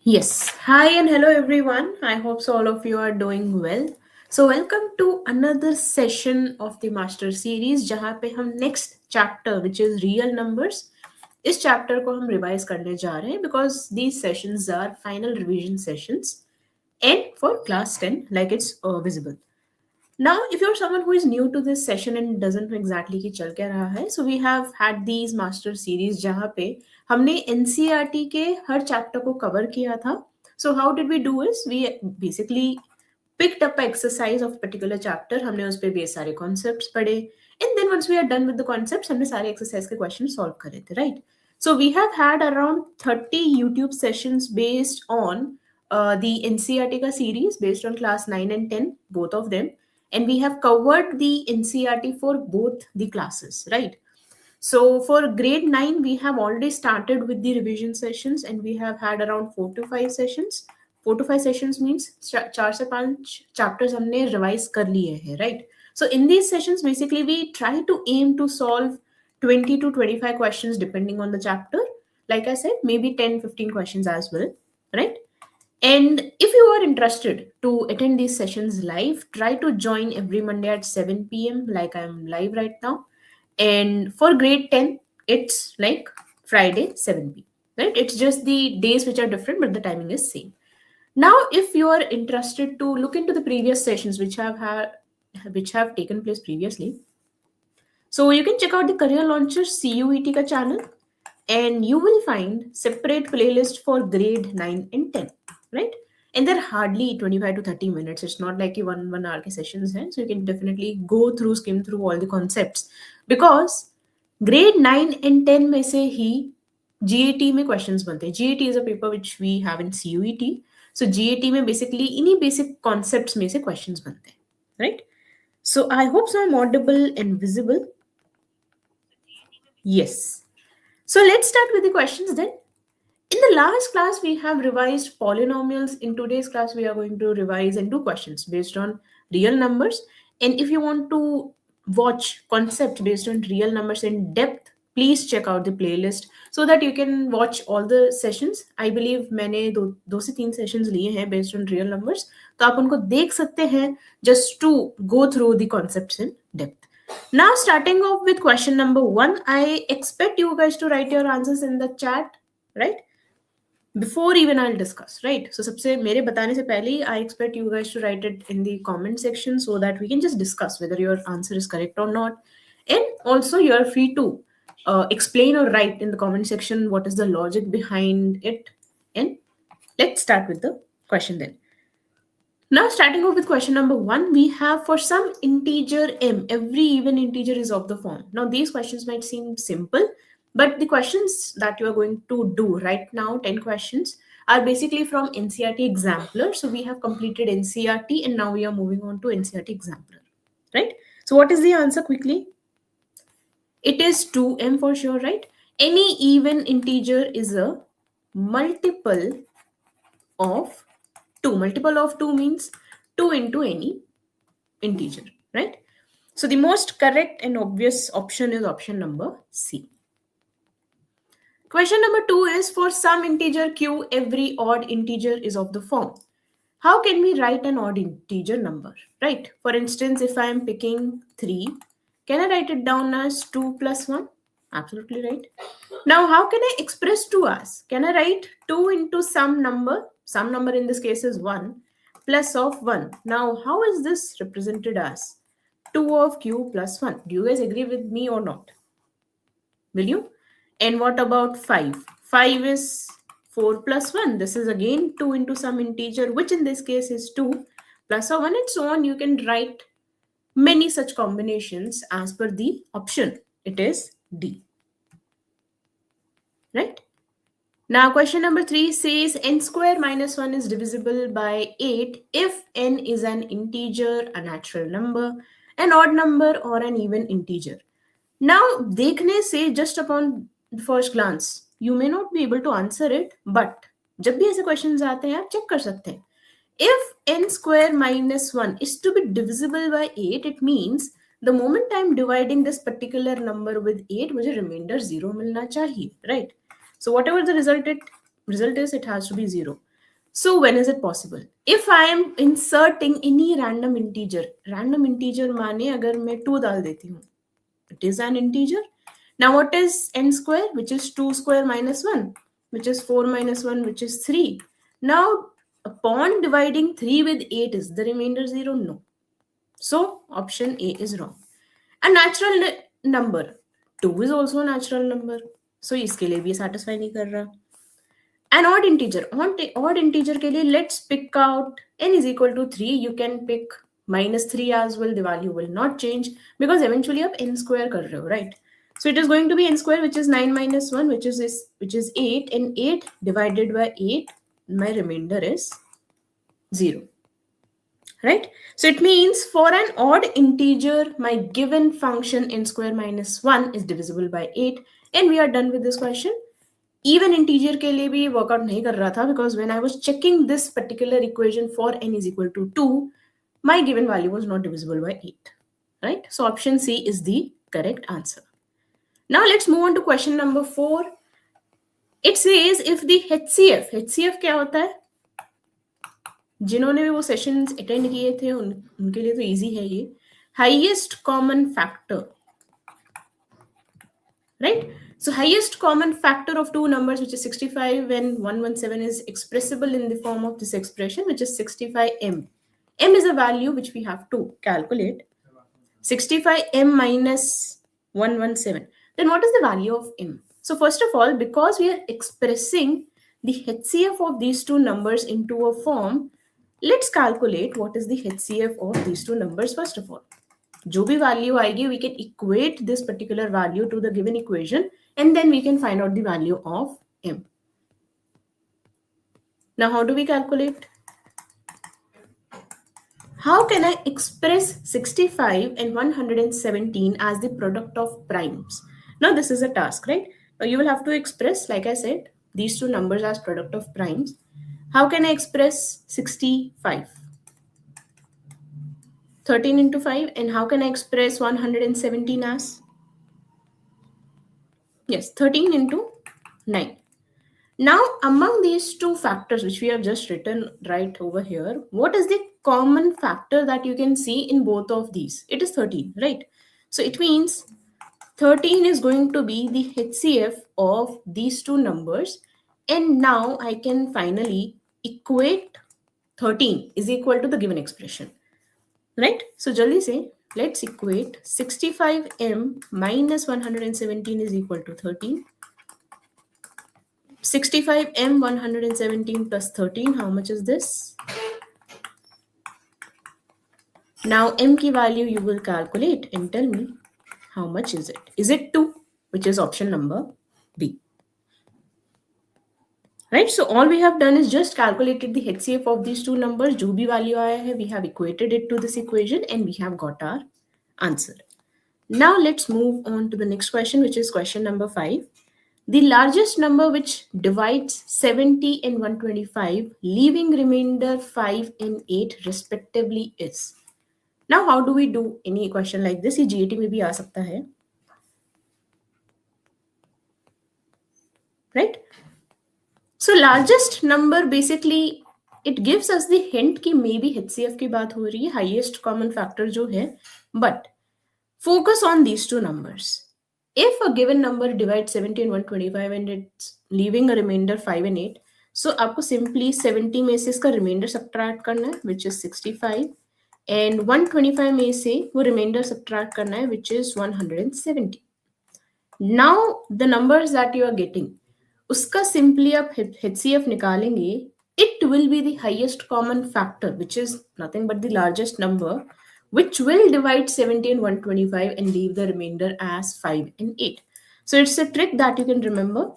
Yes. Hi and hello everyone. I hope so all of you are doing well. So welcome to another session of the master series जहाँ पे हम next chapter which is real numbers इस chapter को हम revise करने जा रहे हैं because these sessions are final revision sessions and for class 10 like it's visible. Now, if you're someone who is new to this session and doesn't know exactly कि चल क्या रहा है, so we have had these master series जहाँ पे हमने NCERT के हर chapter को कवर किया था. So how did we do is we basically picked up an exercise of particular chapter. हमने उस पे बेस सारे concepts पढ़े and then once we are done with the concepts हमने सारे exercise के questions solve करे थे, right? So we have had around 30 YouTube sessions based on the NCERT का series based on class 9 and 10, both of them, and we have covered the NCERT for both the classes, right? So for grade 9, we have already started with the revision sessions and we have had around 4 to 5 sessions. 4 to 5 sessions means 4 से 5 chapters हमने revise कर लिए हैं, right? So in these sessions, basically we try to aim to solve 20 to 25 questions depending on the chapter. Like I said, maybe 10, 15 questions as well, right? And if you are interested to attend these sessions live, try to join every Monday at 7 p.m. like I'm live right now. And for grade 10, it's like Friday 7 p.m. Right? It's just the days which are different, but the timing is same. Now, if you are interested to look into the previous sessions which have taken place previously, so you can check out the Career Launcher CUET ka channel and you will find separate playlist for grade 9 and 10, right? And they're hardly 25 to 30 minutes. It's not like one hour ke sessions hai. So you can definitely skim through all the concepts because grade 9 and 10 में से ही GAT में questions बनते हैं. GAT is a paper which we have in CUET. So GAT में basically इन्हीं basic concepts में से questions बनते हैं, right? So I hope so I'm audible and visible. Yes. So let's start with the questions then. In the last class, we have revised polynomials. In today's class, we are going to revise and do questions based on real numbers. And if you want to watch concepts based on real numbers in depth, please check out the playlist so that you can watch all the sessions. I believe मैंने दो से तीन sessions लिए हैं based on real numbers. तो आप उनको देख सकते हैं just to go through the concepts in depth. Now, starting off with question number 1, I expect you guys to write your answers in the chat, right? Before even I'll discuss, right? So सबसे मेरे बताने से पहले I expect you guys to write it in the comment section so that we can just discuss whether your answer is correct or not. And also you are free to explain or write in the comment section what is the logic behind it. And let's start with the question then. Now, starting off with question number 1, we have for some integer m, every even integer is of the form. Now, these questions might seem simple, but the questions that you are going to do right now, 10 questions, are basically from NCERT Exemplar. So, we have completed NCERT and now we are moving on to NCERT Exemplar, right? So, what is the answer quickly? It is 2m for sure, right? Any even integer is a multiple of 2. Multiple of 2 means 2 into any integer, right? So the most correct and obvious option is option number C. Question number 2 is for some integer q, every odd integer is of the form. How can we write an odd integer number, right? For instance, if I am picking 3, can I write it down as 2 plus 1? Absolutely right. Now, how can I express 2 as? Can I write 2 into some number? Some number in this case is 1 plus of 1. Now, how is this represented as? 2 of q plus 1. Do you guys agree with me or not? Will you? And what about 5? 5 is 4 plus 1. This is again 2 into some integer, which in this case is 2 plus a 1 and so on. You can write many such combinations as per the option. It is D. Right? Now, question number 3 says n square minus 1 is divisible by 8 if n is an integer, a natural number, an odd number, or an even integer. Now, देखने से just upon first glance, you may not be able to answer it, but जब भी ऐसे questions आते हैं आप check कर सकते हैं. If n square minus 1 is to be divisible by 8, it means the moment I'm dividing this particular number with 8, मुझे remainder 0 मिलना चाहिए, right? So whatever the result is, it has to be 0. So when is it possible? If I am inserting any random integer माने अगर मैं 2 डाल देती हूँ, it is an integer. Now what is n square? Which is 2 square minus 1, which is 4 minus 1, which is 3. Now upon dividing 3 with 8, is the remainder 0? No. So option A is wrong. A natural number, 2 is also a natural number. So इसके लिए भी satisfy नहीं कर रहा. An odd integer, odd integer के लिए let's pick out n is equal to 3. You can pick minus 3 as well. The value will not change because eventually आप n square कर रहे हो, right? So it is going to be n square, which is 9 minus 1, which is 8, and 8 divided by 8, my remainder is 0. Right? So it means for an odd integer, my given function n square minus 1 is divisible by 8, and we are done with this question. Even integer के लिए भी workout नहीं कर रहा था because when I was checking this particular equation for n is equal to 2, my given value was not divisible by 8. Right? So option C is the correct answer. Now let's move on to question number 4. It says if the HCF क्या होता है? जिन्होंने भी वो sessions attend किए थे उनके लिए तो इजी है ये. Highest common factor, right? So highest common factor of two numbers, which is 65 and 117, is expressible in the form of this expression, which is 65m. M is a value which we have to calculate. 65m minus 117. Then what is the value of m? So first of all, because we are expressing the HCF of these two numbers into a form, let's calculate what is the HCF of these two numbers first of all. जो भी value आएगी, we can equate this particular value to the given equation, and then we can find out the value of m. Now, how do we calculate? How can I express 65 and 117 as the product of primes? Now, this is a task, right? Now, you will have to express, like I said, these two numbers as product of primes. How can I express 65? 13 into 5. And how can I express 117 as? Yes, 13 into 9. Now, among these two factors, which we have just written right over here, what is the common factor that you can see in both of these? It is 13, right? So it means 13 is going to be the HCF of these two numbers. And now I can finally equate 13 is equal to the given expression, right? So jaldi say, let's equate 65m minus 117 is equal to 13. 65m 117 plus 13, how much is this? Now m ki value you will calculate and tell me how much is it. Is it 2, which is option number B. Right, so all we have done is just calculated the HCF of these two numbers. जो भी value आया है, we have equated it to this equation and we have got our answer. Now let's move on to the next question, which is question number 5. The largest number which divides 70 and 125, leaving remainder 5 and 8 respectively is. Now, how do we do any question like this? ये GAT में भी आ सकता है, right? So largest number basically it gives us the hint कि maybe HCF की बात हो रही है, highest common factor जो है, but focus on these two numbers. If a given number divides 70 and 125 and it's leaving a remainder 5 and 8, so आपको simply 70 में से इसका remainder subtract करना है, which is 65, and 125 में से वो remainder subtract करना है, which is 170. Now the numbers that you are getting, उसका simply आप HCF निकालेंगे, it will be the highest common factor, which is nothing but the largest number, which will divide 70 and 125 and leave the remainder as 5 and 8. So it's a trick that you can remember.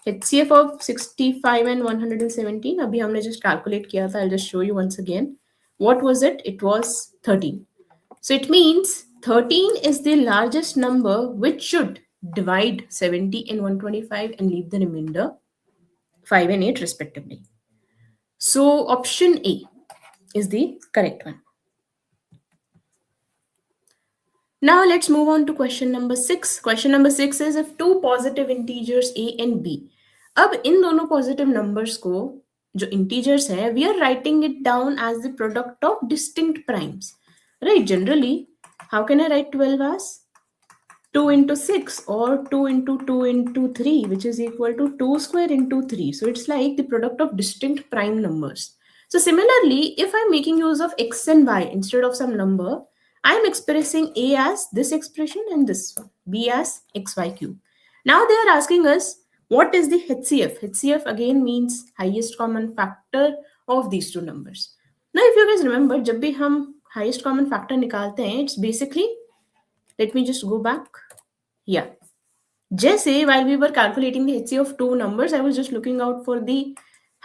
HCF of 65 and 117, अभी हमने just calculate किया था. I'll just show you once again. What was it? It was 13. So it means 13 is the largest number which should divide 70 and 125 and leave the remainder 5 and 8 respectively. So option A is the correct one. Now let's move on to question number 6. Question number 6 is if two positive integers a and b. अब इन दोनों positive numbers को जो integers है, we are writing it down as the product of distinct primes, right? Generally how can I write 12 as 2 into 6 or 2 into 2 into 3, which is equal to 2 square into 3. So it's like the product of distinct prime numbers. So similarly, if I'm making use of x and y instead of some number, I'm expressing a as this expression and this one, b as xy cube. Now they are asking us, what is the HCF? HCF again means highest common factor of these two numbers. Now if you guys remember, जब भी हम highest common factor निकालते हैं, it's basically, let me just go back. Yeah. Just say while we were calculating the HCF of two numbers, I was just looking out for the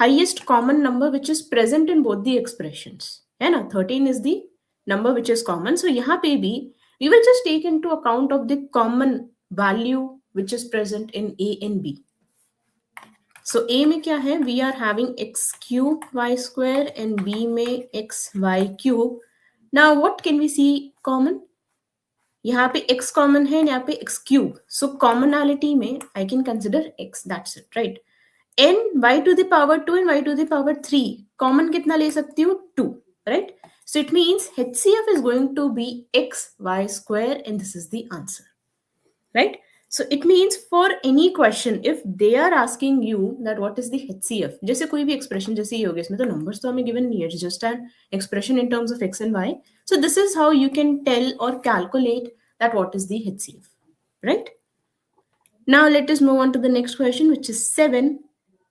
highest common number which is present in both the expressions. है ना? 13 is the number which is common. So यहाँ पे भी we will just take into account of the common value which is present in A and B. So A में क्या है? We are having x cube y square and B में x y cube. Now what can we see common? यहाँ पे x common है, यहाँ पे x cube. सो commonality में I can consider x, that's it, right? n y to the power 2 and y to the power 3 common कितना ले सकती हूँ? 2, right? So it means HCF is going to be x y square and this is the answer, right? So it means for any question, if they are asking you that what is the HCF, जैसे कोई भी expression जैसे ही होगी, इसमें तो numbers तो हमें given नहीं है, just an expression in terms of x and y. So this is how you can tell or calculate that what is the HCF, right? Now let us move on to the next question, which is 7.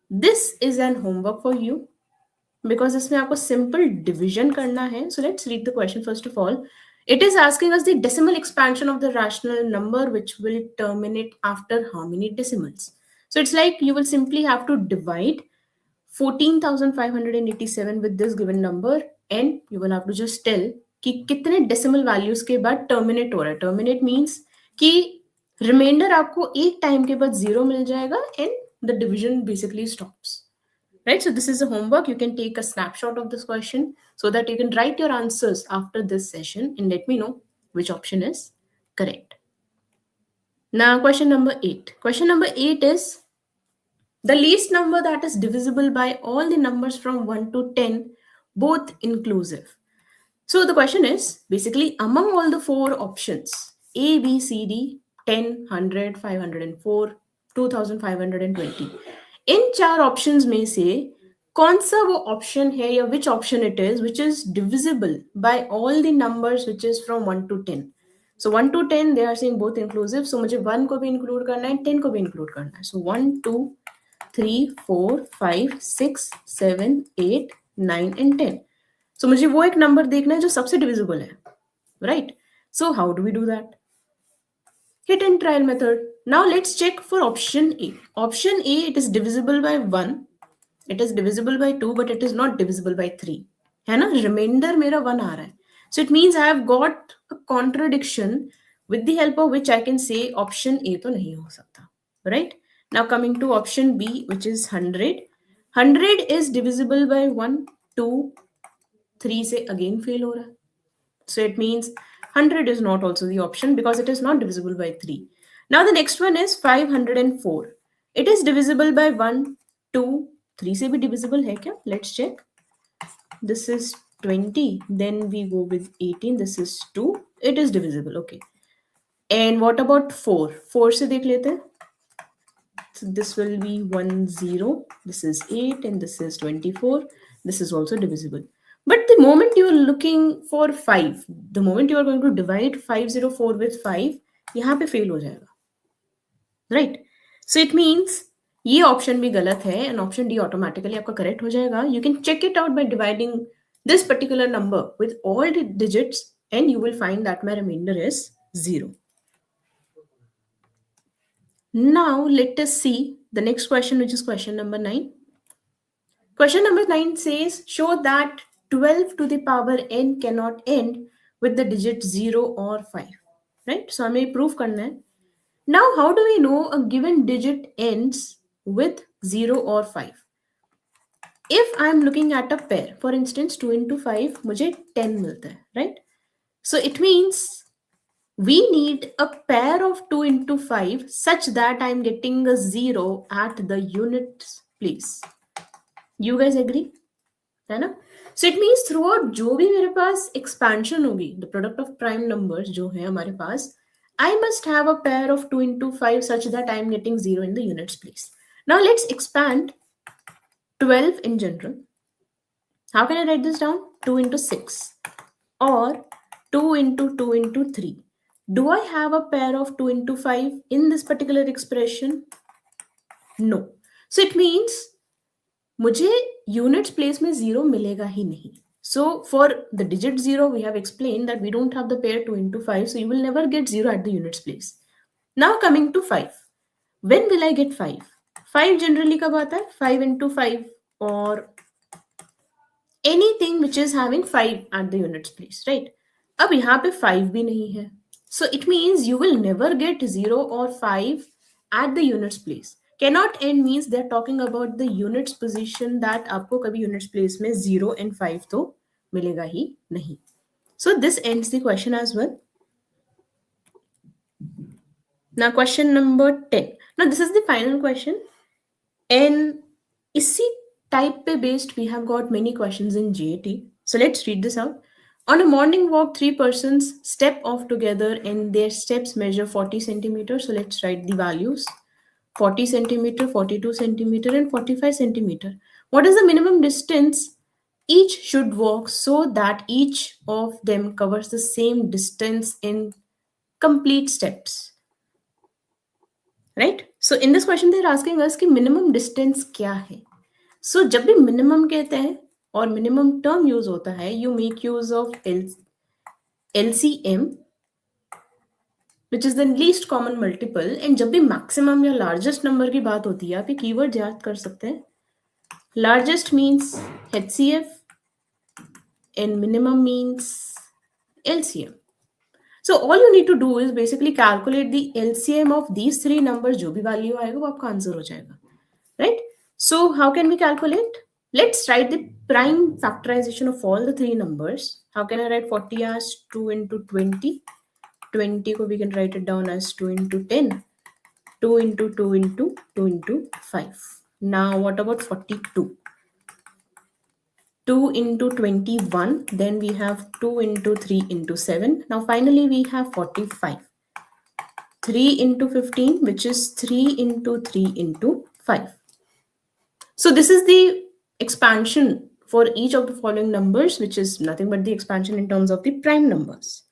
This is an homework for you because इसमें आपको simple division करना है. So let's read the question first of all. It is asking us the decimal expansion of the rational number which will terminate after how many decimals. So it's like you will simply have to divide 14,587 with this given number and you will have to just tell कि कितने decimal values के बाद terminate हो रहा है. Terminate means कि remainder आपको एक time के बाद 0 मिल जाएगा and the division basically stops. Right, so this is a homework. You can take a snapshot of this question so that you can write your answers after this session and let me know which option is correct. Now question number 8. Question number 8 is the least number that is divisible by all the numbers from 1 to 10, both inclusive. So the question is basically among all the four options A, B, C, D, 10, 100, 504, 2520, इन चार options में से कौन सा वो option है या which option it is which is divisible by all the numbers which is from 1 to 10. So 1 to 10 they are saying both inclusive, so मुझे 1 को भी इंक्लूड करना है, 10 को भी इंक्लूड करना है. सो 1 2 3 4 5 6 7 8 9 and 10. सो मुझे वो एक नंबर देखना है जो सबसे डिविजिबल है, right? So how do we do that? Hit and trial method. Now let's check for option A. Option A, it is divisible by 1, it is divisible by 2, but it is not divisible by 3. है ना? Remainder मेरा 1 आ रहा है. So it means I have got a contradiction with the help of which I can say option A तो नहीं हो सकता. Right? Now coming to option B, which is 100. 100 is divisible by 1, 2, 3 से again fail हो रहा है. So it means 100 is not also the option because it is not divisible by 3. Now the next one is 504. It is divisible by 1, 2, 3 से भी divisible है क्या? Let's check. This is 20. Then we go with 18. This is 2. It is divisible. Okay. And what about 4? 4 से देख लेते हैं. So this will be 1, 0. This is 8 and this is 24. This is also divisible. But the moment you are looking for 5, the moment you are going to divide 504 with 5, यहाँ पे fail हो जाएगा, right? So it means ये option भी गलत है and option D automatically आपका correct हो जाएगा. You can check it out by dividing this particular number with all the digits and you will find that my remainder is 0. Now let us see the next question, which is question number 9. Question number 9 says, show that 12 to the power n cannot end with the digit 0 or 5. Right? So हमें prove करना है. Now how do we know a given digit ends with 0 or 5? If I'm looking at a pair, for instance 2 into 5 मुझे 10 मिलता है, right? So it means we need a pair of 2 into 5 such that I'm getting a 0 at the units place. You guys agree? है ना? So it means through out जो भी मेरे पास expansion होगी, the product of prime numbers जो है हमारे पास, I must have a pair of 2 into 5 such that I am getting 0 in the units place. Now let's expand 12 in general. How can I write this down? 2 into 6 or 2 into 2 into 3. Do I have a pair of 2 into 5 in this particular expression? No. So it means मुझे units place में 0 मिलेगा ही नहीं. So for the digit 0, we have explained that we don't have the pair 2 into 5, so you will never get 0 at the units place. Now coming to 5. When will I get 5? 5 generally कब आता है? 5 into 5 or anything which is having 5 at the units place, right? अब यहाँ पे 5 भी नहीं है. So it means you will never get 0 or 5 at the units place. Cannot end means they're talking about the units position that आपको कभी units place में 0 and 5 तो मिलेगा ही नहीं. So this ends the question as well. Now question number 10. Now this is the final question. And इसी type पे based we have got many questions in GAT. So let's read this out. On a morning walk, 3 persons step off together and their steps measure 40 centimeters. So let's write the values. 40 centimeter, 42 centimeter and 45 centimeter. What is the minimum distance each should walk so that each of them covers the same distance in complete steps? Right? So in this question they are asking us कि minimum distance क्या है? So जब भी minimum कहते हैं और minimum term use होता है, you make use of LCM, which is the least common multiple. And जब भी maximum या largest number की बात होती है, आप ये keyword याद कर सकते हैं. Largest means HCF and minimum means LCM. So all you need to do is basically calculate the LCM of these 3 numbers. जो भी value आएगा वो आपका आंसर हो जाएगा, right? So how can we calculate? Let's write the prime factorization of all the 3 numbers. How can I write 40 as 2 into 20? 20 ko we can write it down as 2 into 10. 2 into 2 into 2 into 5. Now what about 42? 2 into 21, then we have 2 into 3 into 7. Now finally we have 45. 3 into 15, which is 3 into 3 into 5. So this is the expansion for each of the following numbers, which is nothing but the expansion in terms of the prime numbers.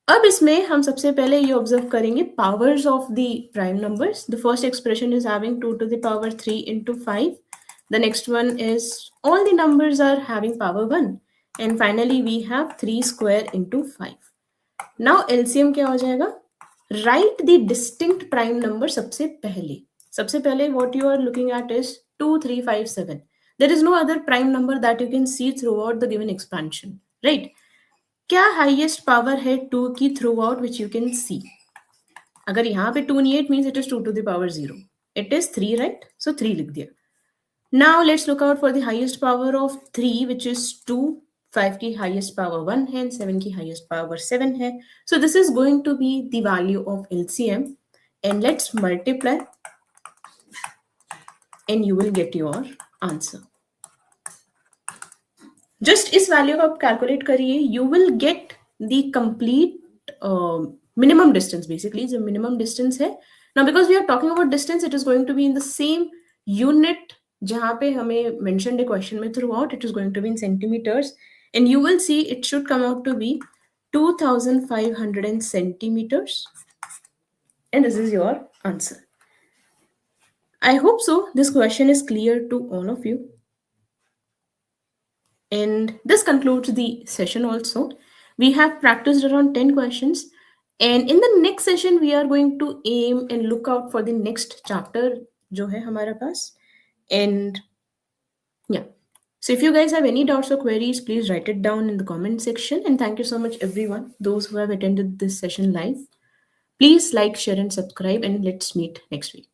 अब इसमें हम सबसे पहले ये observe करेंगे powers of the prime numbers. The first expression is having 2 to the power 3 into 5. The next one is all the numbers are having power 1. And finally we have 3 square into 5. Now LCM क्या हो जाएगा? Write the distinct prime number सबसे पहले what you are looking at is 2, 3, 5, 7. There is no other prime number that you can see throughout the given expansion, right? क्या highest power है 2 की throughout which you can see? अगर यहाँ पे 2 नहीं है, it means it is 2 to the power 0. It is 3, right? So 3 लिख दिया. Now let's look out for the highest power of 3 which is 2. 5 की हाईएस्ट पावर 1 है, 7 की हाईएस्ट पावर 7 है. So this is going to be the value of LCM and let's multiply and you will get your answer. Just इस वैल्यू को आप calculate करिए, you will get the complete minimum distance. Basically जो minimum distance है ना, because we are talking about distance, it is going to be in the same unit जहां पे हमें मेंशन्ड है क्वेश्चन में throughout. It is going to be in centimetres and you will see it should come out to be 2500 centimeters and this is your answer. I hope so this question is clear to all of you. And this concludes the session also. We have practiced around 10 questions. And in the next session, we are going to aim and look out for the next chapter जो है हमारे पास. And yeah. So if you guys have any doubts or queries, please write it down in the comment section. And thank you so much everyone, those who have attended this session live. Please like, share and subscribe and let's meet next week.